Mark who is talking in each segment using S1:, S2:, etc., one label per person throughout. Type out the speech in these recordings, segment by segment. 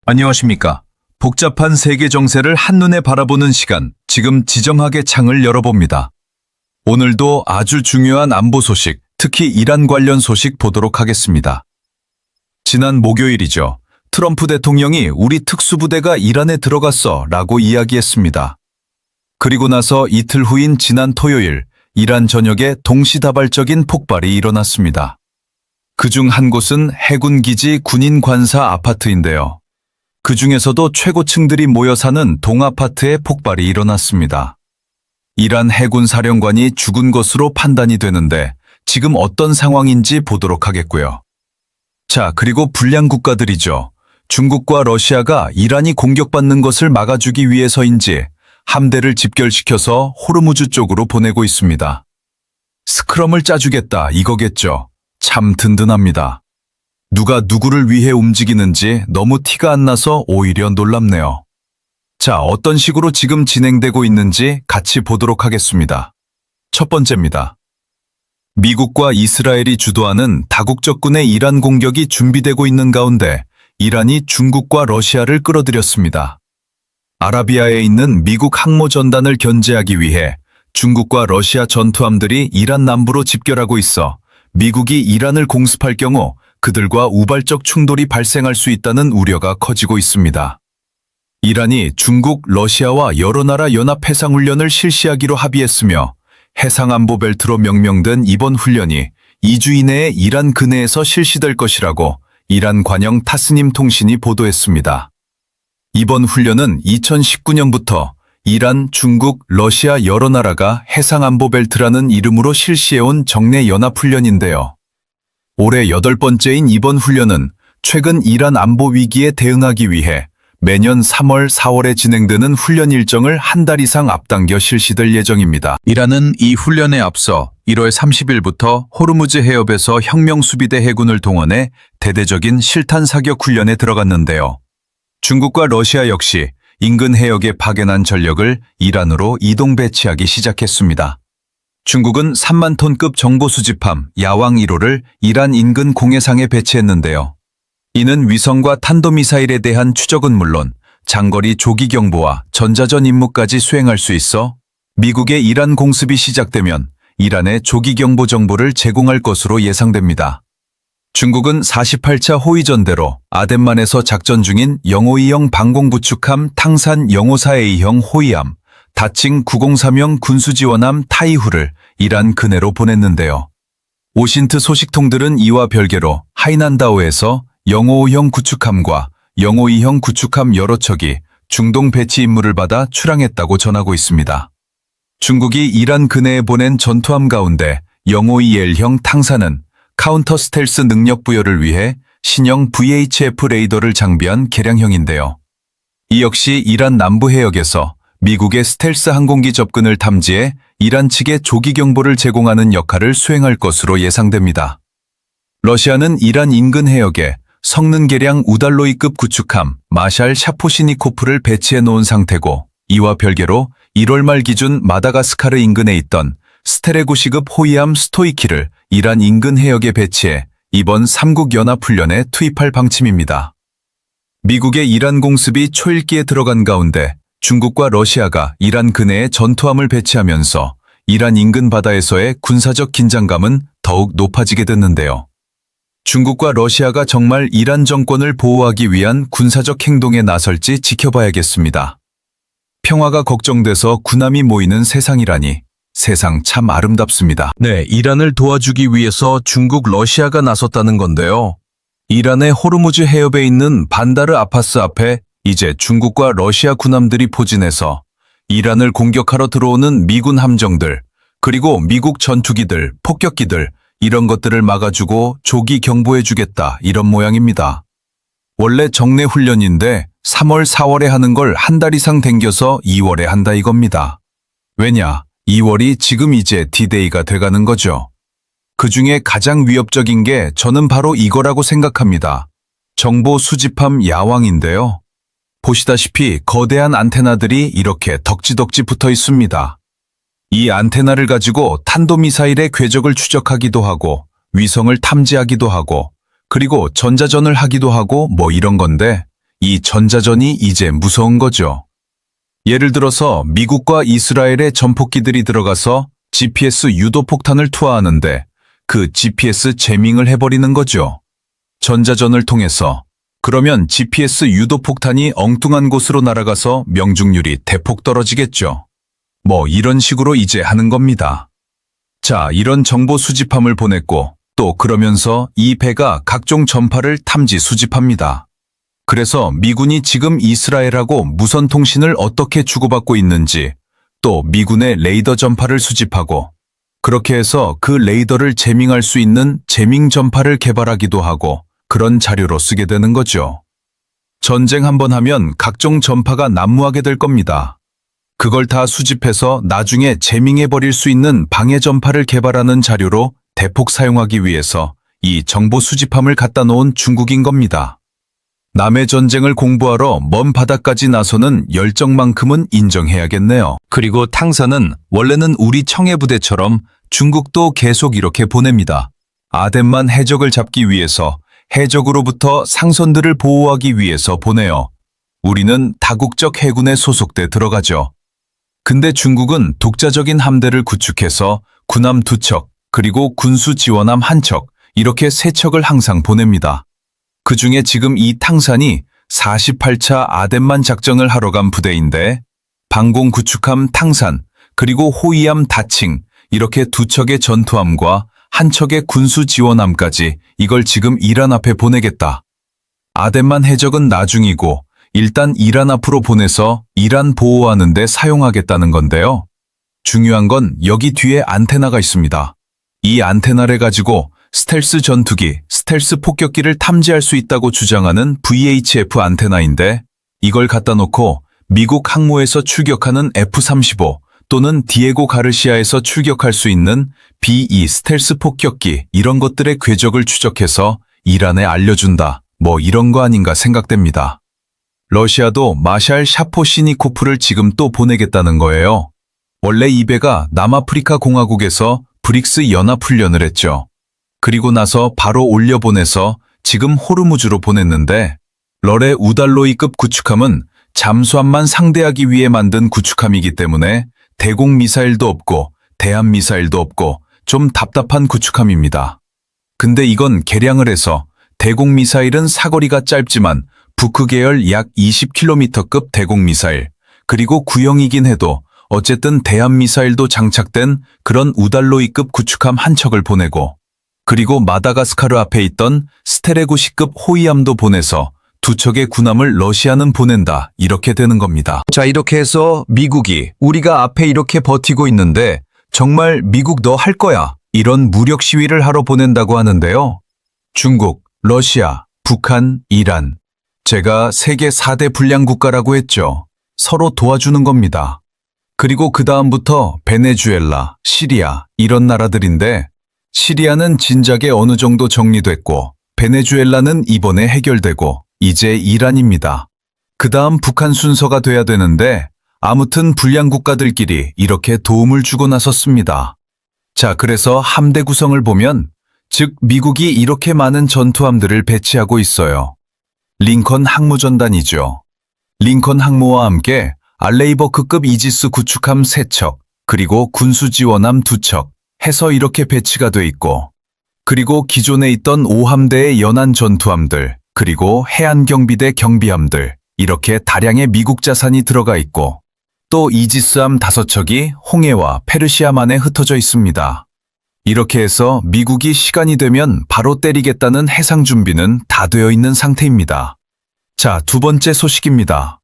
S1: 안녕하십니까. 복잡한 세계 정세를 한눈에 바라보는 시간, 지금 지정학의 창을 열어봅니다. 오늘도 아주 중요한 안보 소식, 특히 이란 관련 소식 보도록 하겠습니다. 지난 목요일이죠. 트럼프 대통령이 우리 특수부대가 이란에 들어갔어 라고 이야기했습니다. 그리고 나서 이틀 후인 지난 토요일, 이란 전역에 동시다발적인 폭발이 일어났습니다. 그중 한 곳은 해군기지 군인 관사 아파트인데요. 그 중에서도 최고층들이 모여 사는 동아파트에 폭발이 일어났습니다. 이란 해군 사령관이 죽은 것으로 판단이 되는데 지금 어떤 상황인지 보도록 하겠고요. 자, 그리고 불량 국가들이죠. 중국과 러시아가 이란이 공격받는 것을 막아주기 위해서인지 함대를 집결시켜서 호르무즈 쪽으로 보내고 있습니다. 스크럼을 짜주겠다 이거겠죠. 참 든든합니다. 누가 누구를 위해 움직이는지 너무 티가 안 나서 오히려 놀랍네요. 자, 어떤 식으로 지금 진행되고 있는지 같이 보도록 하겠습니다. 첫 번째입니다. 미국과 이스라엘이 주도하는 다국적군의 이란 공격이 준비되고 있는 가운데 이란이 중국과 러시아를 끌어들였습니다. 아라비아에 있는 미국 항모전단을 견제하기 위해 중국과 러시아 전투함들이 이란 남부로 집결하고 있어 미국이 이란을 공습할 경우 그들과 우발적 충돌이 발생할 수 있다는 우려가 커지고 있습니다. 이란이 중국, 러시아와 여러 나라 연합 해상훈련을 실시하기로 합의했으며 해상안보벨트로 명명된 이번 훈련이 2주 이내에 이란 근해에서 실시될 것이라고 이란 관영 타스님 통신이 보도했습니다. 이번 훈련은 2019년부터 이란, 중국, 러시아 여러 나라가 해상안보벨트라는 이름으로 실시해온 정례 연합훈련인데요. 올해 8번째인 이번 훈련은 최근 이란 안보 위기에 대응하기 위해 매년 3월, 4월에 진행되는 훈련 일정을 한 달 이상 앞당겨 실시될 예정입니다. 이란은 이 훈련에 앞서 1월 30일부터 호르무즈 해협에서 혁명수비대 해군을 동원해 대대적인 실탄 사격 훈련에 들어갔는데요. 중국과 러시아 역시 인근 해역에 파견한 전력을 이란으로 이동 배치하기 시작했습니다. 중국은 3만 톤급 정보 수집함 야왕 1호를 이란 인근 공해상에 배치했는데요. 이는 위성과 탄도미사일에 대한 추적은 물론 장거리 조기 경보와 전자전 임무까지 수행할 수 있어 미국의 이란 공습이 시작되면 이란에 조기 경보 정보를 제공할 것으로 예상됩니다. 중국은 48차 호위전대로 아덴만에서 작전 중인 영호이형 방공구축함 탕산 영호사A형 호위함, 다칭 903형 군수지원함 타이후를 이란 근해로 보냈는데요. 오신트 소식통들은 이와 별개로 하이난다오에서 영호형 구축함과 영호이형 구축함 여러 척이 중동 배치 임무를 받아 출항했다고 전하고 있습니다. 중국이 이란 근해에 보낸 전투함 가운데 영호이L형 탕산은 카운터 스텔스 능력 부여를 위해 신형 VHF 레이더를 장비한 개량형인데요. 이 역시 이란 남부 해역에서 미국의 스텔스 항공기 접근을 탐지해 이란 측에 조기 경보를 제공하는 역할을 수행할 것으로 예상됩니다. 러시아는 이란 인근 해역에 성능 개량 우달로이급 구축함 마샬 샤포시니코프를 배치해 놓은 상태고 이와 별개로 1월 말 기준 마다가스카르 인근에 있던 스테레고시급 호위함 스토이키를 이란 인근 해역에 배치해 이번 3국 연합훈련에 투입할 방침입니다. 미국의 이란 공습이 초읽기에 들어간 가운데 중국과 러시아가 이란 근해에 전투함을 배치하면서 이란 인근 바다에서의 군사적 긴장감은 더욱 높아지게 됐는데요. 중국과 러시아가 정말 이란 정권을 보호하기 위한 군사적 행동에 나설지 지켜봐야겠습니다. 평화가 걱정돼서 군함이 모이는 세상이라니 세상 참 아름답습니다. 네, 이란을 도와주기 위해서 중국, 러시아가 나섰다는 건데요. 이란의 호르무즈 해협에 있는 반다르 아파스 앞에 이제 중국과 러시아 군함들이 포진해서 이란을 공격하러 들어오는 미군 함정들, 그리고 미국 전투기들, 폭격기들 이런 것들을 막아주고 조기 경보해주겠다 이런 모양입니다. 원래 정례 훈련인데 3월, 4월에 하는 걸 한 달 이상 당겨서 2월에 한다 이겁니다. 왜냐? 2월이 지금 이제 D-Day가 돼가는 거죠. 그중에 가장 위협적인 게 저는 바로 이거라고 생각합니다. 정보 수집함 야왕인데요. 보시다시피 거대한 안테나들이 이렇게 덕지덕지 붙어 있습니다. 이 안테나를 가지고 탄도미사일의 궤적을 추적하기도 하고 위성을 탐지하기도 하고 그리고 전자전을 하기도 하고 뭐 이런 건데 이 전자전이 이제 무서운 거죠. 예를 들어서 미국과 이스라엘의 전폭기들이 들어가서 GPS 유도폭탄을 투하하는데 그 GPS 재밍을 해버리는 거죠. 전자전을 통해서. 그러면 GPS 유도폭탄이 엉뚱한 곳으로 날아가서 명중률이 대폭 떨어지겠죠. 뭐 이런 식으로 이제 하는 겁니다. 자, 이런 정보 수집함을 보냈고 또 그러면서 이 배가 각종 전파를 탐지 수집합니다. 그래서 미군이 지금 이스라엘하고 무선 통신을 어떻게 주고받고 있는지 또 미군의 레이더 전파를 수집하고 그렇게 해서 그 레이더를 재밍할 수 있는 재밍 전파를 개발하기도 하고 그런 자료로 쓰게 되는 거죠. 전쟁 한번 하면 각종 전파가 난무하게 될 겁니다. 그걸 다 수집해서 나중에 재밍해버릴 수 있는 방해 전파를 개발하는 자료로 대폭 사용하기 위해서 이 정보 수집함을 갖다 놓은 중국인 겁니다. 남의 전쟁을 공부하러 먼 바다까지 나서는 열정만큼은 인정해야겠네요. 그리고 탕산은 원래는 우리 청해부대처럼 중국도 계속 이렇게 보냅니다. 아덴만 해적을 잡기 위해서 해적으로부터 상선들을 보호하기 위해서 보내요. 우리는 다국적 해군에 소속돼 들어가죠. 근데 중국은 독자적인 함대를 구축해서 군함 2척, 그리고 군수 지원함 1척, 이렇게 3척을 항상 보냅니다. 그 중에 지금 이 탕산이 48차 아덴만 작전을 하러 간 부대인데 방공 구축함 탕산, 그리고 호위함 다칭, 이렇게 2척의 전투함과 1척의 군수 지원함까지 이걸 지금 이란 앞에 보내겠다. 아덴만 해적은 나중이고 일단 이란 앞으로 보내서 이란 보호하는 데 사용하겠다는 건데요. 중요한 건 여기 뒤에 안테나가 있습니다. 이 안테나를 가지고 스텔스 전투기, 스텔스 폭격기를 탐지할 수 있다고 주장하는 VHF 안테나인데 이걸 갖다 놓고 미국 항모에서 출격하는 F-35 또는 디에고 가르시아에서 출격할 수 있는 B-2 스텔스 폭격기 이런 것들의 궤적을 추적해서 이란에 알려준다. 뭐 이런 거 아닌가 생각됩니다. 러시아도 마샬 샤포시니코프를 지금 또 보내겠다는 거예요. 원래 이 배가 남아프리카 공화국에서 브릭스 연합훈련을 했죠. 그리고 나서 바로 올려보내서 지금 호르무즈로 보냈는데 럴의 우달로이급 구축함은 잠수함만 상대하기 위해 만든 구축함이기 때문에 대공 미사일도 없고 대함 미사일도 없고 좀 답답한 구축함입니다. 근데 이건 개량을 해서 대공 미사일은 사거리가 짧지만 부크 계열 약 20km급 대공 미사일, 그리고 구형이긴 해도 어쨌든 대함 미사일도 장착된 그런 우달로이급 구축함 1척을 보내고 그리고 마다가스카르 앞에 있던 스테레고시급 호위함도 보내서 2척의 군함을 러시아는 보낸다. 이렇게 되는 겁니다. 자, 이렇게 해서 미국이 우리가 앞에 이렇게 버티고 있는데 정말 미국 너 할 거야. 이런 무력 시위를 하러 보낸다고 하는데요. 중국, 러시아, 북한, 이란. 제가 세계 4대 불량 국가라고 했죠. 서로 도와주는 겁니다. 그리고 그 다음부터 베네수엘라, 시리아 이런 나라들인데 시리아는 진작에 어느 정도 정리됐고 베네수엘라는 이번에 해결되고 이제 이란입니다. 그 다음 북한 순서가 돼야 되는데 아무튼 불량 국가들끼리 이렇게 도움을 주고 나섰습니다. 자, 그래서 함대 구성을 보면 즉 미국이 이렇게 많은 전투함들을 배치하고 있어요. 링컨 항모전단이죠. 링컨 항모와 함께 알레이버크급 이지스 구축함 3척, 그리고 군수지원함 2척 해서 이렇게 배치가 돼 있고 그리고 기존에 있던 5함대의 연안 전투함들, 그리고 해안경비대 경비함들 이렇게 다량의 미국 자산이 들어가 있고 또 이지스함 5척이 홍해와 페르시아만 안에 흩어져 있습니다. 이렇게 해서 미국이 시간이 되면 바로 때리겠다는 해상 준비는 다 되어 있는 상태입니다. 자, 2번째 소식입니다.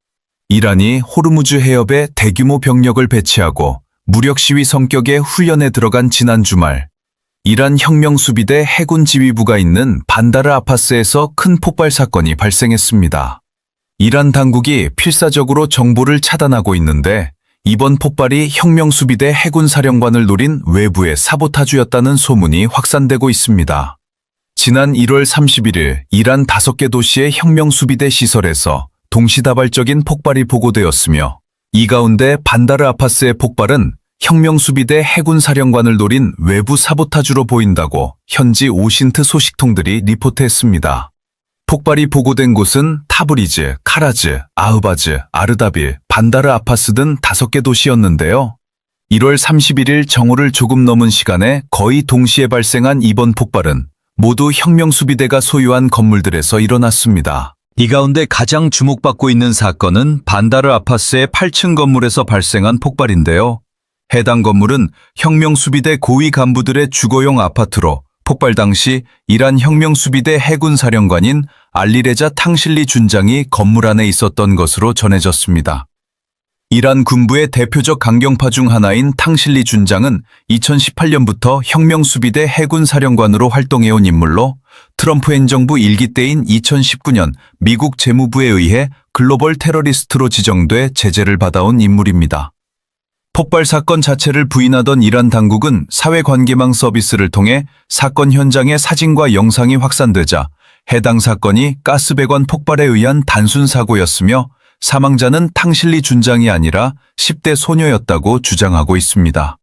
S1: 이란이 호르무즈 해협에 대규모 병력을 배치하고 무력 시위 성격의 훈련에 들어간 지난 주말, 이란 혁명수비대 해군 지휘부가 있는 반다르 아파스에서 큰 폭발 사건이 발생했습니다. 이란 당국이 필사적으로 정보를 차단하고 있는데 이번 폭발이 혁명수비대 해군사령관을 노린 외부의 사보타주였다는 소문이 확산되고 있습니다. 지난 1월 31일 이란 5개 도시의 혁명수비대 시설에서 동시다발적인 폭발이 보고되었으며 이 가운데 반다르 아파스의 폭발은 혁명수비대 해군사령관을 노린 외부 사보타주로 보인다고 현지 오신트 소식통들이 리포트했습니다. 폭발이 보고된 곳은 타브리즈, 카라즈, 아흐바즈, 아르다빌, 반다르 아파스 등 5개 도시였는데요. 1월 31일 정오를 조금 넘은 시간에 거의 동시에 발생한 이번 폭발은 모두 혁명수비대가 소유한 건물들에서 일어났습니다. 이 가운데 가장 주목받고 있는 사건은 반다르 아파스의 8층 건물에서 발생한 폭발인데요. 해당 건물은 혁명수비대 고위 간부들의 주거용 아파트로 폭발 당시 이란 혁명수비대 해군사령관인 알리레자 탕실리 준장이 건물 안에 있었던 것으로 전해졌습니다. 이란 군부의 대표적 강경파 중 하나인 탕실리 준장은 2018년부터 혁명수비대 해군사령관으로 활동해온 인물로 트럼프 행정부 1기 때인 2019년 미국 재무부에 의해 글로벌 테러리스트로 지정돼 제재를 받아온 인물입니다. 폭발 사건 자체를 부인하던 이란 당국은 사회관계망 서비스를 통해 사건 현장의 사진과 영상이 확산되자 해당 사건이 가스배관 폭발에 의한 단순 사고였으며 사망자는 탕실리 준장이 아니라 10대 소녀였다고 주장하고 있습니다.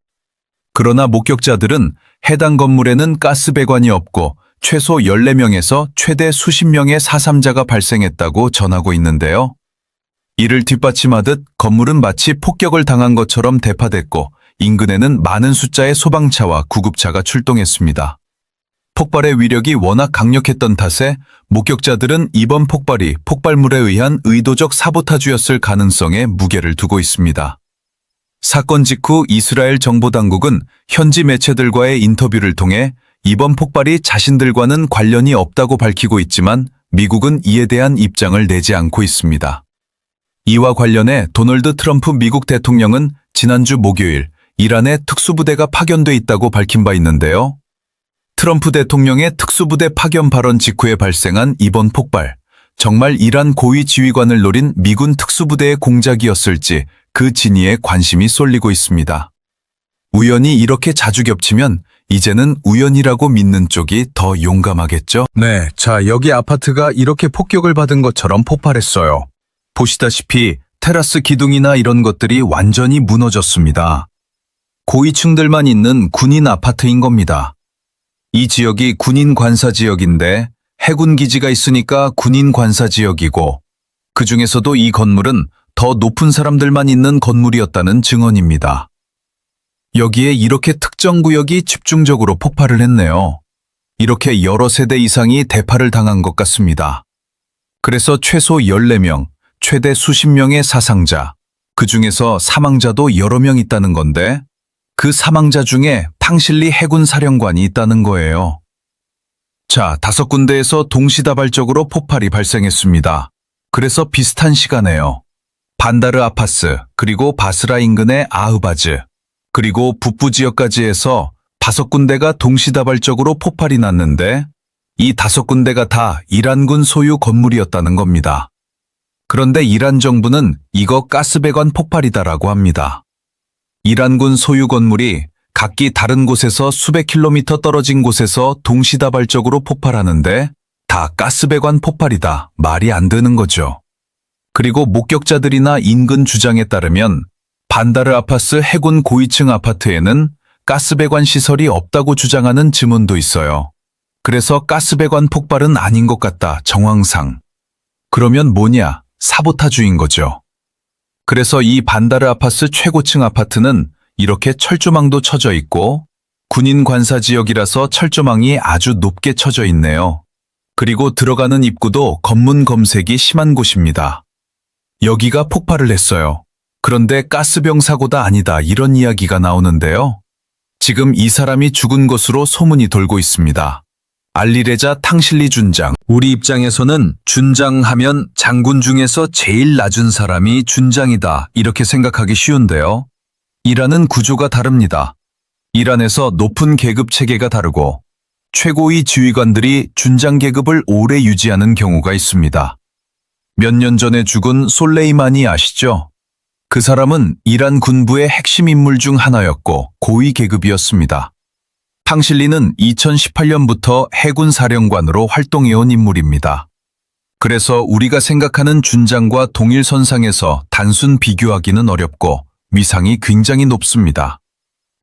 S1: 그러나 목격자들은 해당 건물에는 가스배관이 없고 최소 14명에서 최대 수십 명의 사상자가 발생했다고 전하고 있는데요. 이를 뒷받침하듯 건물은 마치 폭격을 당한 것처럼 대파됐고 인근에는 많은 숫자의 소방차와 구급차가 출동했습니다. 폭발의 위력이 워낙 강력했던 탓에 목격자들은 이번 폭발이 폭발물에 의한 의도적 사보타주였을 가능성에 무게를 두고 있습니다. 사건 직후 이스라엘 정보당국은 현지 매체들과의 인터뷰를 통해 이번 폭발이 자신들과는 관련이 없다고 밝히고 있지만 미국은 이에 대한 입장을 내지 않고 있습니다. 이와 관련해 도널드 트럼프 미국 대통령은 지난주 목요일 이란에 특수부대가 파견돼 있다고 밝힌 바 있는데요. 트럼프 대통령의 특수부대 파견 발언 직후에 발생한 이번 폭발, 정말 이란 고위 지휘관을 노린 미군 특수부대의 공작이었을지 그 진위에 관심이 쏠리고 있습니다. 우연이 이렇게 자주 겹치면 이제는 우연이라고 믿는 쪽이 더 용감하겠죠? 네, 자, 여기 아파트가 이렇게 폭격을 받은 것처럼 폭발했어요. 보시다시피 테라스 기둥이나 이런 것들이 완전히 무너졌습니다. 고위층들만 있는 군인 아파트인 겁니다. 이 지역이 군인 관사 지역인데 해군 기지가 있으니까 군인 관사 지역이고 그 중에서도 이 건물은 더 높은 사람들만 있는 건물이었다는 증언입니다. 여기에 이렇게 특정 구역이 집중적으로 폭발을 했네요. 이렇게 여러 세대 이상이 대파를 당한 것 같습니다. 그래서 최소 14명, 최대 수십 명의 사상자, 그 중에서 사망자도 여러 명 있다는 건데 그 사망자 중에 탕실리 해군 사령관이 있다는 거예요. 자, 5군데에서 동시다발적으로 폭발이 발생했습니다. 그래서 비슷한 시간에요. 반다르 아파스, 그리고 바스라 인근의 아흐바즈, 그리고 북부 지역까지 해서 5군데가 동시다발적으로 폭발이 났는데 이 5군데가 다 이란군 소유 건물이었다는 겁니다. 그런데 이란 정부는 이거 가스배관 폭발이다라고 합니다. 이란군 소유 건물이 각기 다른 곳에서 수백 킬로미터 떨어진 곳에서 동시다발적으로 폭발하는데 다 가스배관 폭발이다. 말이 안 되는 거죠. 그리고 목격자들이나 인근 주장에 따르면 반다르 아파스 해군 고위층 아파트에는 가스배관 시설이 없다고 주장하는 증언도 있어요. 그래서 가스배관 폭발은 아닌 것 같다, 정황상. 그러면 뭐냐? 사보타주인 거죠. 그래서 이 반다르 아파스 최고층 아파트는 이렇게 철조망도 쳐져 있고 군인 관사 지역이라서 철조망이 아주 높게 쳐져 있네요. 그리고 들어가는 입구도 검문 검색이 심한 곳입니다. 여기가 폭발을 했어요. 그런데 가스병 사고다 아니다 이런 이야기가 나오는데요. 지금 이 사람이 죽은 것으로 소문이 돌고 있습니다. 알리레자 탕실리 준장. 우리 입장에서는 준장 하면 장군 중에서 제일 낮은 사람이 준장이다 이렇게 생각하기 쉬운데요. 이란은 구조가 다릅니다. 이란에서 높은 계급 체계가 다르고 최고위 지휘관들이 준장 계급을 오래 유지하는 경우가 있습니다. 몇 년 전에 죽은 솔레이마니 아시죠? 그 사람은 이란 군부의 핵심 인물 중 하나였고 고위 계급이었습니다. 탕실리는 2018년부터 해군 사령관으로 활동해온 인물입니다. 그래서 우리가 생각하는 준장과 동일선상에서 단순 비교하기는 어렵고 위상이 굉장히 높습니다.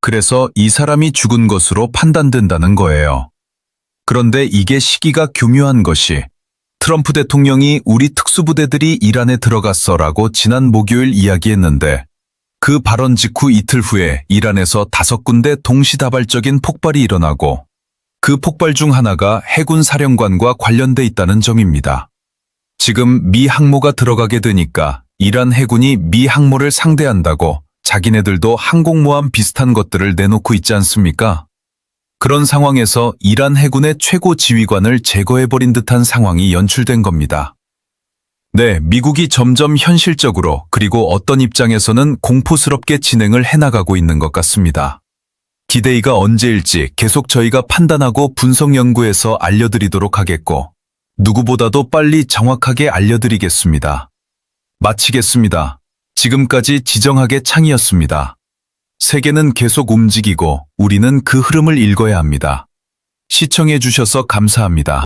S1: 그래서 이 사람이 죽은 것으로 판단된다는 거예요. 그런데 이게 시기가 교묘한 것이 트럼프 대통령이 우리 특수부대들이 이란에 들어갔어라고 지난 목요일 이야기했는데 그 발언 직후 이틀 후에 이란에서 5군데 동시다발적인 폭발이 일어나고 그 폭발 중 하나가 해군 사령관과 관련돼 있다는 점입니다. 지금 미 항모가 들어가게 되니까 이란 해군이 미 항모를 상대한다고 자기네들도 항공모함 비슷한 것들을 내놓고 있지 않습니까? 그런 상황에서 이란 해군의 최고 지휘관을 제거해버린 듯한 상황이 연출된 겁니다. 네, 미국이 점점 현실적으로 그리고 어떤 입장에서는 공포스럽게 진행을 해나가고 있는 것 같습니다. 디데이가 언제일지 계속 저희가 판단하고 분석 연구해서 알려드리도록 하겠고 누구보다도 빨리 정확하게 알려드리겠습니다. 마치겠습니다. 지금까지 지정학의 창이었습니다. 세계는 계속 움직이고 우리는 그 흐름을 읽어야 합니다. 시청해 주셔서 감사합니다.